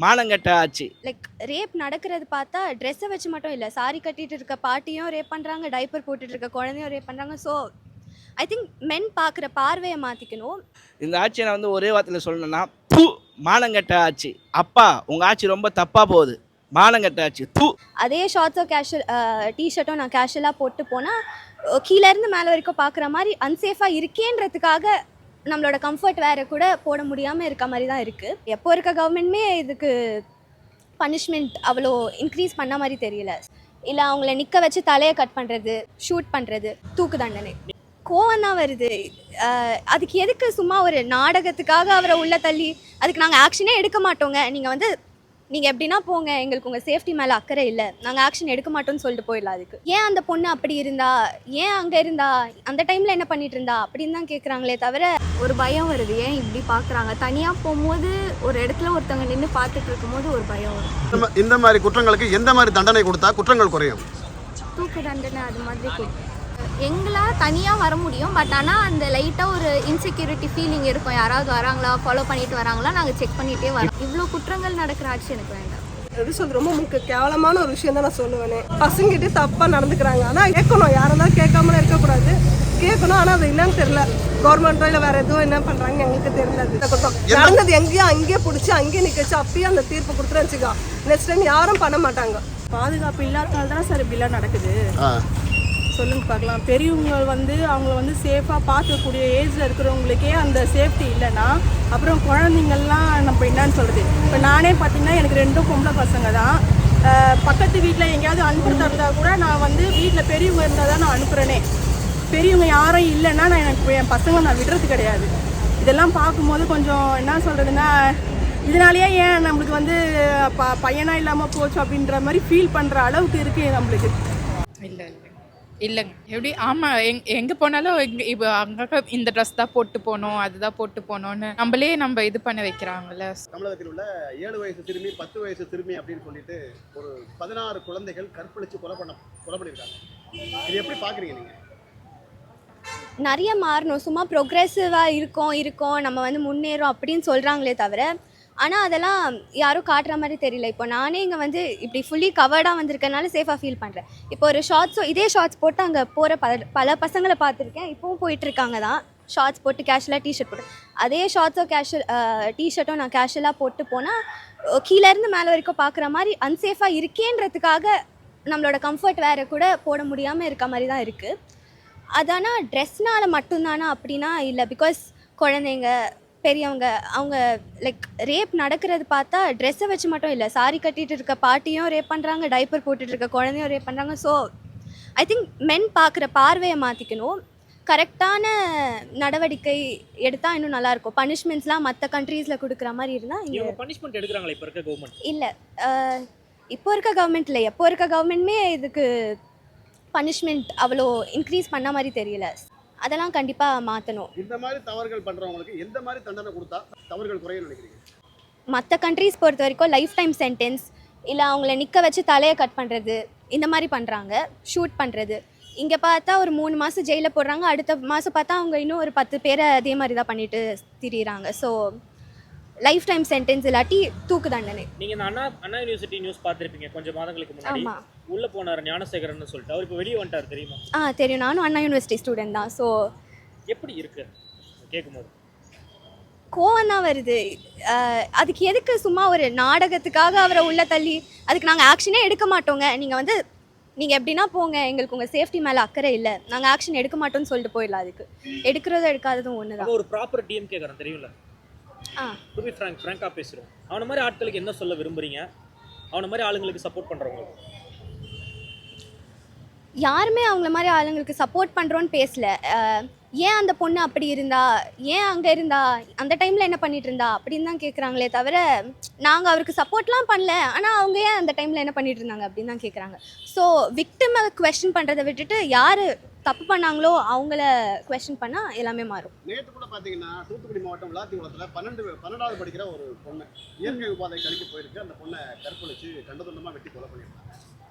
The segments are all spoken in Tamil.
மானங்கெட்ட ஆட்சி. லைக் ரேப் நடக்கிறது பார்த்தா ட்ரெஸ்ஸை வச்சு மட்டும் இல்லை, சாரி கட்டிட்டு இருக்க பாட்டியும் ரேப் பண்ணுறாங்க, டைப்பர் போட்டுட்டு இருக்க குழந்தையும் ரேப் பண்ணுறாங்க. ஸோ ஐ திங்க் மென் பார்க்குற பார்வையை மாற்றிக்கணும். இந்த ஆட்சியை நான் வந்து ஒரே வார்த்தையில் சொல்லணும்னா, பூ மானங்கெட்ட ஆட்சி. அப்பா உங்கள் ஆட்சி ரொம்ப தப்பாக போகுது, மானங்கெட்ட ஆட்சி. பூ. அதே ஷார்ட்ஸோ கேஷுவல் டிஷர்ட்டும் நான் கேஷுவலாக போட்டு போனால் கீழேருந்து மேலே வரைக்கும் பார்க்குற மாதிரி அன்சேஃபாக இருக்கேன்றதுக்காக நம்மளோட கம்ஃபர்ட் வேறு கூட போட முடியாமல் இருக்க மாதிரி தான் இருக்குது. எப்போ இருக்க கவர்மெண்ட்மே இதுக்கு பனிஷ்மெண்ட் அவ்வளோ இன்க்ரீஸ் பண்ண மாதிரி தெரியல. இல்லை அவங்கள நிற்க வச்சு தலையை கட் பண்ணுறது, ஷூட் பண்ணுறது, தூக்கு தண்டனை. கோவம் தான் வருது. அதுக்கு எதுக்கு சும்மா ஒரு நாடகத்துக்காக அவரை உள்ள தள்ளி அதுக்கு நாங்கள் ஆக்ஷனே எடுக்க மாட்டோங்க, நீங்கள் எப்படின்னா போங்க, எங்களுக்கு உங்கள் சேஃப்டி மேலே அக்கறை இல்லை, நாங்கள் ஆக்ஷன் எடுக்க மாட்டோம்னு சொல்லிட்டு போயிடலாம். அதுக்கு ஏன் அந்த பொண்ணு அப்படி இருந்தா, ஏன் அங்கே இருந்தா, அந்த டைமில் என்ன பண்ணிட்டு இருந்தா அப்படின்னு தான் கேட்குறாங்களே தவிர ஒரு பயம் வருது. ஏன் இப்படி பார்க்குறாங்க? தனியாக போகும்போது ஒரு இடத்துல ஒருத்தவங்க நின்று பார்த்துட்டு இருக்கும்போது ஒரு பயம் வரும். இந்த மாதிரி குற்றங்களுக்கு எந்த மாதிரி தண்டனை கொடுத்தா குற்றங்கள் குறையும்? தூக்கு தண்டனை அது மாதிரி எங்களால் தனியாக வர முடியும். பட் ஆனால் அந்த லைட்டாக ஒரு இன்செக்யூரிட்டி ஃபீலிங் இருக்கும். யாராவது வராங்களா, ஃபாலோ பண்ணிட்டு வராங்களா, நாங்கள் செக் பண்ணிகிட்டே வரோம். இவ்வளோ குற்றங்கள் நடக்கிற ஆட்சி எனக்கு வேண்டாம். எப்படி சொல்றது, ரொம்ப கேவலமான ஒரு விஷயம் தான் நான் சொல்லுவேனே. பசங்கிட்டு தப்பாக நடந்துக்கிறாங்க. ஆனால் கேட்கணும், யாரெல்லாம் கேட்காமலாம் இருக்கக்கூடாது, கேட்கணும். ஆனால் அது இல்லைன்னு தெரியல. கவர்மெண்ட்டோ இல்லை வேறு எதுவும் என்ன பண்ணுறாங்க எங்களுக்கு தெரியல. நடந்தது எங்கேயோ அங்கேயே பிடிச்சி அங்கேயே நிற்க வச்சு அப்பயே அந்த தீர்ப்பு கொடுத்துட்டு வச்சுக்கோ, நெக்ஸ்ட் டைம் யாரும் பண்ண மாட்டாங்க. பாதுகாப்பு இல்லாதனால தான் சார் இப்படிலாம் நடக்குது. சொல்லுங்க பார்க்கலாம். பெரியவங்க வந்து அவங்கள வந்து சேஃபாக பார்க்கக்கூடிய ஏஜில் இருக்கிறவங்களுக்கே அந்த சேஃப்டி இல்லைன்னா அப்புறம் குழந்தைங்கள்லாம் நம்ம என்னன்னு சொல்கிறது. இப்போ நானே பார்த்தீங்கன்னா எனக்கு 2 பொம்பளை பசங்க தான். பக்கத்து வீட்டில் எங்கேயாவது அனுப்புறதா இருந்தால் கூட நான் வந்து வீட்டில் பெரியவங்க இருந்தால் தான் நான் அனுப்புகிறேனே. பெரியவங்க யாரும் இல்லைன்னா நான் என் பசங்களை நான் விடுறது கிடையாது. இதெல்லாம் பார்க்கும்போது கொஞ்சம் என்ன சொல்கிறதுன்னா, இதனாலேயே ஏன் நம்மளுக்கு வந்து பையனாக இல்லாமல் போச்சு அப்படின்ற மாதிரி ஃபீல் பண்ணுற அளவுக்கு இருக்குது நம்மளுக்கு. இல்லைங்க எப்படி ஆமாம், எங்கே போனாலும் இப்போ அங்கே இந்த ட்ரெஸ் தான் போட்டு போகணும், அதுதான் போட்டு போகணுன்னு நம்ம இது பண்ண வைக்கிறாங்கல்ல. தமிழகத்தில் உள்ள 7 வயசு சிறுமி, 10 வயசு சிறுமி அப்படின்னு சொல்லிட்டு ஒரு 16 குழந்தைகள் கற்பழித்து கொலை பண்ணியிருக்காங்க. இது எப்படி பார்க்குறீங்க நீங்கள்? நிறைய மாறணும். சும்மா ப்ரோக்ரெசிவாக இருக்கோம் நம்ம வந்து முன்னேறோம் அப்படின்னு சொல்கிறாங்களே தவிர ஆனால் அதெல்லாம் யாரும் காட்டுற மாதிரி தெரியல. இப்போ நானே இங்கே வந்து இப்படி ஃபுல்லி கவர்டாக வந்திருக்கனால சேஃபாக ஃபீல் பண்ணுறேன். இப்போ ஒரு இதே ஷார்ட்ஸ் போட்டு அங்கே போகிற பல பசங்களை பார்த்துருக்கேன். இப்போவும் போயிட்டுருக்காங்க தான் ஷார்ட்ஸ் போட்டு கேஷுவலாக டிஷர்ட் போட்டு. அதே ஷார்ட்ஸோ டிஷர்ட்டும் நான் கேஷுவலாக போட்டு போனால் கீழேருந்து மேலே வரைக்கும் பார்க்குற மாதிரி அன்சேஃபாக இருக்கேன்றதுக்காக நம்மளோட கம்ஃபர்ட் வேறு கூட போட முடியாமல் இருக்க மாதிரி தான் இருக்குது. அதானா ட்ரெஸ்னால் மட்டும்தானா அப்படின்னா இல்லை. பிகாஸ் குழந்தைங்க, பெரியவங்க, அவங்க லைக் ரேப் நடக்கிறது பார்த்தா ட்ரெஸ்ஸை வச்சு மட்டும் இல்லை, சாரி கட்டிட்டு இருக்க பாட்டியும் ரேப் பண்ணுறாங்க, டைப்பர் போட்டுட்டு இருக்க குழந்தையும் ரேப் பண்ணுறாங்க. ஸோ ஐ திங்க் மென் பார்க்குற பார்வையை மாற்றிக்கணும். கரெக்டான நடவடிக்கை எடுத்தால் இன்னும் நல்லாயிருக்கும். பனிஷ்மெண்ட்ஸ்லாம் மற்ற கண்ட்ரீஸில் கொடுக்குற மாதிரி இருந்தால் இங்கே பனிஷ்மெண்ட் எடுக்கிறாங்களா இப்போ இருக்க கவர்மெண்ட்? இல்லை, இப்போ இருக்க கவர்மெண்ட் இல்லை, எப்போ இருக்க கவர்மெண்ட்மே இதுக்கு பனிஷ்மெண்ட் அவ்வளோ இன்க்ரீஸ் பண்ண மாதிரி தெரியல. அதெல்லாம் கண்டிப்பாக மாற்றணும். இந்த மாதிரி தவறுகள் பண்ணுறவங்களுக்கு எந்த மாதிரி தண்டனை கொடுத்தா தவறுகள் குறையும் நினைக்கிறீங்க? மற்ற கண்ட்ரீஸ் பொறுத்த வரைக்கும் லைஃப் டைம் சென்டென்ஸ், இல்லை அவங்கள நிற்க வச்சு தலையை கட் பண்ணுறது, இந்த மாதிரி பண்ணுறாங்க, ஷூட் பண்ணுறது. இங்கே பார்த்தா ஒரு 3 மாதம் ஜெயிலில் போடுறாங்க, அடுத்த மாதம் பார்த்தா அவங்க இன்னும் ஒரு 10 பேரை அதே மாதிரி தான் பண்ணிட்டு திரியிறாங்க. ஸோ லைஃப் டைம் சென்டென்ஸ் இல்லாட்டி தூக்கு தண்டனை. நீங்கள் இந்த அண்ணா யூனிவர்சிட்டி நியூஸ் பார்த்துருப்பீங்க கொஞ்சம் மாதங்களுக்கு முன்னாடி. உள்ள போனார் ஞானசேகரன் சொல்லிட்டு, அவர் இப்போ வெளியே வந்துட்டார் தெரியுமா? தெரியும், நானும் அண்ணா யூனிவர்சிட்டி ஸ்டூடெண்ட் தான். ஸோ எப்படி இருக்கு கேட்கும்போது? கோவம் தான் வருது. அதுக்கு எதுக்கு சும்மா ஒரு நாடகத்துக்காக அவரை உள்ள தள்ளி அதுக்கு நாங்கள் ஆக்ஷனே எடுக்க மாட்டோங்க, நீங்கள் எப்படின்னா போங்க, எங்களுக்கு உங்கள் சேஃப்டி மேலே அக்கறை இல்லை, நாங்கள் ஆக்ஷன் எடுக்க மாட்டோம்னு சொல்லிட்டு போயிடலாம். அதுக்கு எடுக்கிறதும் எடுக்காததும் ஒன்று தான். ஒரு ப்ராப்பர் டிஎம்கே காரன் தெரியும்ல, டு பி ஃப்ராங்காக பேசுகிறோம். அவனை மாதிரி ஆட்களுக்கு என்ன சொல்ல விரும்புகிறீங்க? அவனை மாதிரி ஆளுங்களுக்கு சப்போர்ட் பண்ணுறவங்களுக்கு? யாருமே அவங்கள மாதிரி ஆளுங்களுக்கு சப்போர்ட் பண்ணுறோன்னு பேசல. ஏன் அந்த பொண்ணு அப்படி இருந்தா, ஏன் அங்கே இருந்தா, அந்த டைமில் என்ன பண்ணிட்டு இருந்தா அப்படின்னு தான் கேட்குறாங்களே தவிர நாங்கள் அவருக்கு சப்போர்ட்லாம் பண்ணல, ஆனால் அவங்க ஏன் அந்த டைமில் என்ன பண்ணிட்டு இருந்தாங்க அப்படின்னு தான் கேட்குறாங்க. ஸோ விக்டிமை குவெஸ்சன் பண்ணுறதை விட்டுட்டு யார் தப்பு பண்ணாங்களோ அவங்கள குவெஸ்சன் பண்ணால் எல்லாமே மாறும். நேற்று கூட பார்த்தீங்கன்னா தூத்துக்குடி மாவட்டம் விளாத்திக்குளத்தில் 12வது படிக்கிற ஒரு பொண்ணு இயற்கை உபாதை கழிக்க போயிருக்கு. அந்த பொண்ணை கற்பழிச்சு கண்டதுண்டமாக வெட்டி கொலை பண்ணியிருக்காங்க.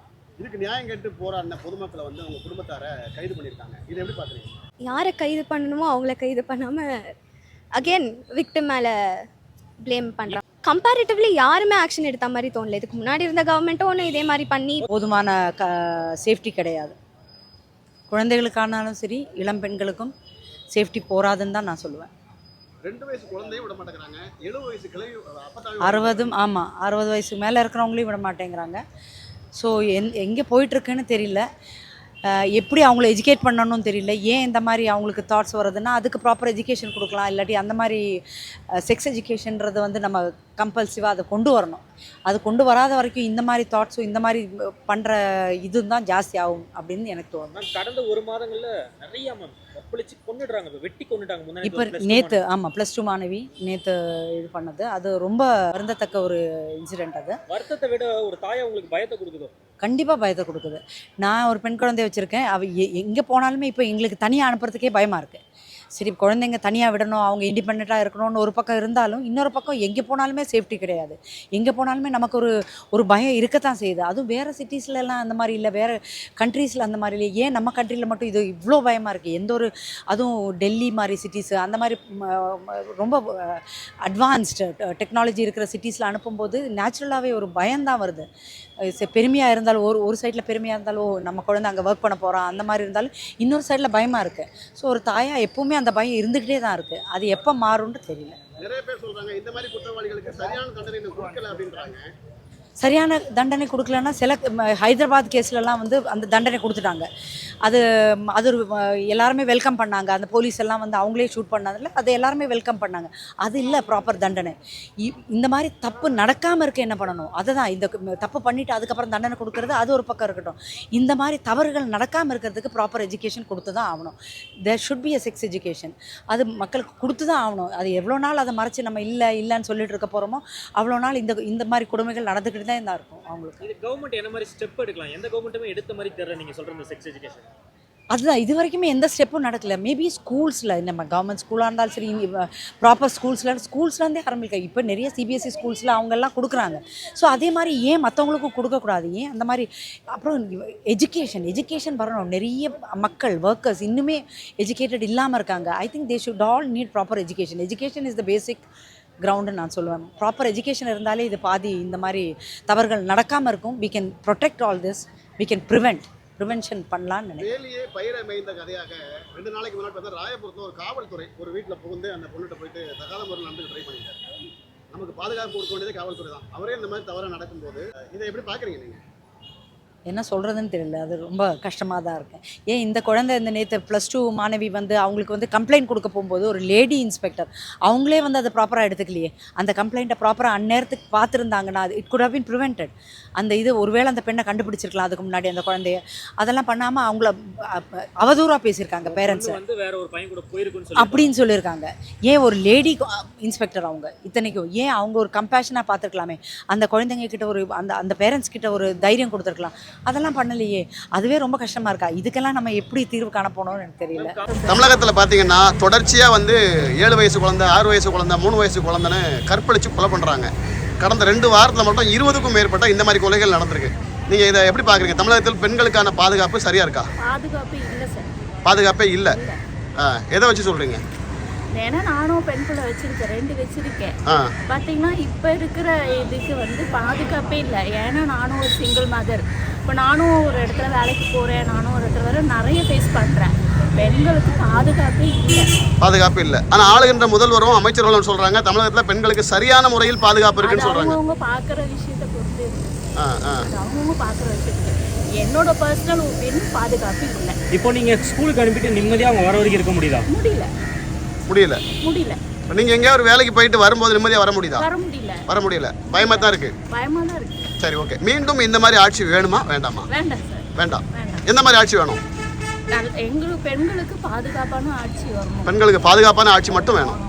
இதுக்கு நியாயம் கேட்டு போராடின பொதுமக்களை வந்து அவங்க குடும்பத்தாரை கைது பண்ணியிருக்காங்க. இது எப்படி பார்க்குறீங்க? யாரை கைது பண்ணணுமோ அவங்கள கைது பண்ணாமல் அகெயின் விக்டிம் மேலே ப்ளேம் பண்ணுறாங்க. கம்பேரிட்டிவ்லி யாருமே ஆக்ஷன் எடுத்த மாதிரி தோணல. இதுக்கு முன்னாடி இருந்த கவர்மெண்ட்டும் ஒன்று இதே மாதிரி பண்ணி போதுமான சேஃப்டி கிடையாது. குழந்தைகளுக்கானாலும் சரி இளம் பெண்களுக்கும் சேஃப்டி போராதுன்னு தான் நான் சொல்லுவேன். 2 வயசு குழந்தையும் விட மாட்டேங்கிறாங்க, 70 வயசு கிளை 60 வயசுக்கு மேலே இருக்கிறவங்களையும் விட மாட்டேங்கிறாங்க. ஸோ எங்கே போயிட்டுருக்குன்னு தெரியல, எப்படி அவங்கள எஜுகேட் பண்ணணும்னு தெரியல. ஏன் இந்த மாதிரி அவங்களுக்கு தாட்ஸ் வருதுன்னா அதுக்கு ப்ராப்பர் எஜுகேஷன் கொடுக்கலாம். இல்லாட்டி அந்த மாதிரி செக்ஸ் எஜுகேஷன்றது வந்து நம்ம கம்பல்சிவாக அதை கொண்டு வரணும். அது கொண்டு வராத வரைக்கும் இந்த மாதிரி தாட்ஸும் இந்த மாதிரி பண்ணுற இதுதான் ஜாஸ்தி ஆகும் அப்படின்னு எனக்கு தோணும். கடந்த 1 மாதங்கள்ல நிறைய கற்பழிச்சு கொன்னுடுறாங்க, வெட்டி கொன்னுட்டாங்க. முன்னாடி இப்போ நேற்று +2 மாணவி நேற்று இது பண்ணது, அது ரொம்ப வருந்தத்தக்க ஒரு இன்சிடெண்ட். அது வருத்தத்தை விட ஒரு தாயா உங்களுக்கு பயத்தை கொடுக்குதோ? கண்டிப்பாக பயத்தை கொடுக்குது. நான் ஒரு பெண் குழந்தைய வச்சுருக்கேன். எங்கே போனாலுமே இப்போ எங்களுக்கு தனியாக அனுப்புறதுக்கே பயமாக இருக்குது. சரி, குழந்தைங்க தனியாக விடணும், அவங்க இண்டிபெண்ட்டாக இருக்கணும்னு ஒரு பக்கம் இருந்தாலும் இன்னொரு பக்கம் எங்கே போனாலுமே சேஃப்டி கிடையாது. எங்கே போனாலுமே நமக்கு ஒரு பயம் இருக்கத்தான் செய்யுது. அதுவும் வேறு சிட்டிஸ்லலாம் அந்த மாதிரி இல்லை, வேறு கண்ட்ரீஸில் அந்த மாதிரி இல்லை. ஏன் நம்ம கண்ட்ரியில் மட்டும் இது இவ்வளோ பயமாக இருக்குது? அதுவும் டெல்லி மாதிரி சிட்டிஸு, அந்த மாதிரி ரொம்ப அட்வான்ஸ்டு டெக்னாலஜி இருக்கிற சிட்டிஸில் அனுப்பும்போது நேச்சுரலாகவே ஒரு பயம்தான் வருது. பெருமையாக இருந்தாலும் ஒரு சைடில் பெருமையாக இருந்தாலும் நம்ம குழந்தை அங்கே ஒர்க் பண்ண போகிறான் அந்த மாதிரி இருந்தாலும் இன்னொரு சைடில் பயமாக இருக்குது. ஸோ ஒரு தாயாக எப்போவுமே அந்த பயம் இருந்துக்கிட்டே தான் இருக்குது. அது எப்போ மாறும்னு தெரியல. நிறைய பேர் சொல்றாங்க இந்த மாதிரி குற்றவாளிகளுக்கு சரியான தண்டனை கொடுக்கல அப்படின்றாங்க. சரியான தண்டனை கொடுக்கலன்னா சில ஹைதராபாத் கேஸ்லலாம் வந்து அந்த தண்டனை கொடுத்துட்டாங்க. அது ஒரு எல்லாருமே வெல்கம் பண்ணாங்க. அந்த போலீஸ் எல்லாம் வந்து அவங்களே ஷூட் பண்ணதில்ல, அது எல்லாருமே வெல்கம் பண்ணாங்க. அது இல்லை ப்ராப்பர் தண்டனை. இந்த மாதிரி தப்பு நடக்காமல் இருக்க என்ன பண்ணணும்? அதுதான் இந்த தப்பு பண்ணிவிட்டு அதுக்கப்புறம் தண்டனை கொடுக்கறது அது ஒரு பக்கம் இருக்கட்டும். இந்த மாதிரி தவறுகள் நடக்காமல் இருக்கிறதுக்கு ப்ராப்பர் எஜுகேஷன் கொடுத்து தான் ஆகணும். There should be a sex education. அது மக்களுக்கு கொடுத்து தான் ஆகணும். அது எவ்வளோ நாள் அதை மறைச்சி நம்ம இல்லைன்னு சொல்லிட்டு இருக்க போகிறோமோ அவ்வளோ நாள் இந்த மாதிரி கொடுமைகள் நடந்துக்கிட்டு தான் இருக்கும் அவங்களுக்கு. இது கவர்மெண்ட் என்ன மாதிரி ஸ்டெப் எடுக்கலாம்? எந்த கவர்மெண்ட்டுமே எடுத்த மாதிரி தெரியல நீங்க சொல்ற இந்த செக்ஸ் எஜுகேஷன். அதுதான் இது வரைக்குமே எந்த ஸ்டெப்பும் நடக்கல. மேபி ஸ்கூல்ஸில் நம்ம கவர்மெண்ட் ஸ்கூலாக இருந்தாலும் சரி, ப்ராப்பர் ஸ்கூல்ஸ்லேருந்தே ஆரம்பிக்க இப்போ நிறைய சிபிஎஸ்சி ஸ்கூல்ஸில் அவங்கெல்லாம் கொடுக்குறாங்க. ஸோ அதே மாதிரி ஏன் மற்றவங்களுக்கும் கொடுக்கக்கூடாது? ஏன் அந்த மாதிரி? அப்புறம் எஜுகேஷன் வரணும். நிறைய மக்கள் ஒர்க்கர்ஸ் இன்னுமே எஜுகேட்டட் இல்லாமல் இருக்காங்க. I think they should all need proper education. Education is the basic கிரவுண்டுன்னு நான் சொல்லுவேன். ப்ராப்பர் எஜுகேஷன் இருந்தாலே இது பாதி இந்த மாதிரி தவறுகள் நடக்காமல் இருக்கும். we can protect all this, we can prevention பண்ணலான்னு நினைக்கிறேன். வேலியே பயிரை மேய்ந்த கதையாக 2 நாளைக்கு முன்னாடி பார்த்தா ராயபுரத்தில் ஒரு காவல்துறை ஒரு வீட்டில் புகுந்து அந்த பொண்ணுகிட்ட போயிட்டு தகாத முறையில் நடந்து ட்ரை பண்ணிட்டாரு. நமக்கு பாதுகாப்பு கொடுக்க வேண்டியது காவல்துறை தான். அவரே இந்த மாதிரி தவறாக நடக்கும்போது இதை எப்படி பார்க்குறீங்க நீங்கள்? என்ன சொல்கிறதுன்னு தெரியல. அது ரொம்ப கஷ்டமாக தான் இருக்குது. ஏன் இந்த குழந்தை இந்த நேற்று +2 மாணவி வந்து அவங்களுக்கு வந்து கம்ப்ளைண்ட் கொடுக்க போகும்போது ஒரு லேடி இன்ஸ்பெக்டர் அவங்களே வந்து அதை ப்ராப்பராக எடுத்துக்கலையே. அந்த கம்ப்ளைண்ட்டை ப்ராப்பராக அந்நேரத்துக்கு பார்த்துருந்தாங்கன்னா it could have been prevented. அந்த இது ஒருவேளை அந்த பெண்ணை கண்டுபிடிச்சிருக்கலாம் அதுக்கு முன்னாடி அந்த குழந்தைய. அதெல்லாம் பண்ணாமல் அவங்கள அவதூறாக பேசியிருக்காங்க பேரண்ட்ஸை வந்து வேற ஒரு பையன் கூட போயிருக்குன்னு அப்படின்னு சொல்லியிருக்காங்க. ஏன் ஒரு லேடி இன்ஸ்பெக்டர் அவங்க இத்தனைக்கும் ஏன் அவங்க ஒரு கம்பேஷனாக பார்த்துருக்கலாமே? அந்த குழந்தைங்க கிட்ட ஒரு அந்த பேரண்ட்ஸ் கிட்ட ஒரு தைரியம் கொடுத்துருக்கலாம். அதெல்லாம் பண்ணலையே. அதுவே ரொம்ப கஷ்டமாக இருக்கா. இதுக்கெல்லாம் நம்ம எப்படி தீர்வு காண போனோம்னு எனக்கு தெரியல. தமிழகத்தில் பார்த்தீங்கன்னா தொடர்ச்சியாக வந்து 7 வயசு குழந்தை, 6 வயசு குழந்தை, 3 வயசு குழந்தைன்னு கற்பழித்து கொலை பண்ணுறாங்க. கடந்த 2 வாரத்தில் மட்டும் 20க்கும் மேற்பட்ட இந்த மாதிரி கொலைகள் நடந்திருக்கு. நீங்கள் இதை எப்படி பார்க்குறீங்க? தமிழகத்தில் பெண்களுக்கான பாதுகாப்பு சரியாக இருக்கா? பாதுகாப்பு இல்லை சார். பாதுகாப்பே இல்லை. எதை வச்சு சொல்கிறீங்க? ஏன்னா நானும் பெண் பிள்ளை வச்சுருக்கேன், 2 வச்சுருக்கேன். பார்த்தீங்கன்னா இப்போ இருக்கிற இதுக்கு வந்து பாதுகாப்பே இல்லை. ஏன்னா நானும் ஒரு சிங்கிள் மதர். இப்போ நானும் ஒரு இடத்துல வேலைக்கு போகிறேன், நானும் ஒரு இடத்துல நிறைய ஃபேஸ் பண்ணுறேன். பெண்களுக்கு பாதுகாப்பே இல்லை. பாதுகாப்பு இல்லை. ஆனால் ஆளுகின்ற முதல்வரும் அமைச்சர்களும் சொல்கிறாங்க தமிழகத்தில் பெண்களுக்கு சரியான முறையில் பாதுகாப்பு இருக்குன்னு சொல்கிறாங்க. அவங்க பார்க்குற விஷயத்தை பொறுத்து அவங்க பார்க்குற விஷயத்துக்கு என்னோட பர்சனல் ஒப்பீனியன் பாதுகாப்பு இல்லை. இப்போ நீங்கள் ஸ்கூலுக்கு அனுப்பிட்டு நிம்மதியாக அவங்க வர வரைக்கும் இருக்க முடியல. நீங்கள் எங்கேயா ஒரு வேலைக்கு போயிட்டு வரும்போது நிம்மதியாக வர முடியல. பயமாக தான் இருக்கு. சரி, ஓகே. மீண்டும் இந்த மாதிரி ஆட்சி வேணுமா வேண்டாமா? வேண்டாம். எந்த மாதிரி ஆட்சி வேணும்? எங்களுக்கு பெண்களுக்கு பாதுகாப்பான ஆட்சி வரணும். பெண்களுக்கு பாதுகாப்பான ஆட்சி மட்டும் வேணும்.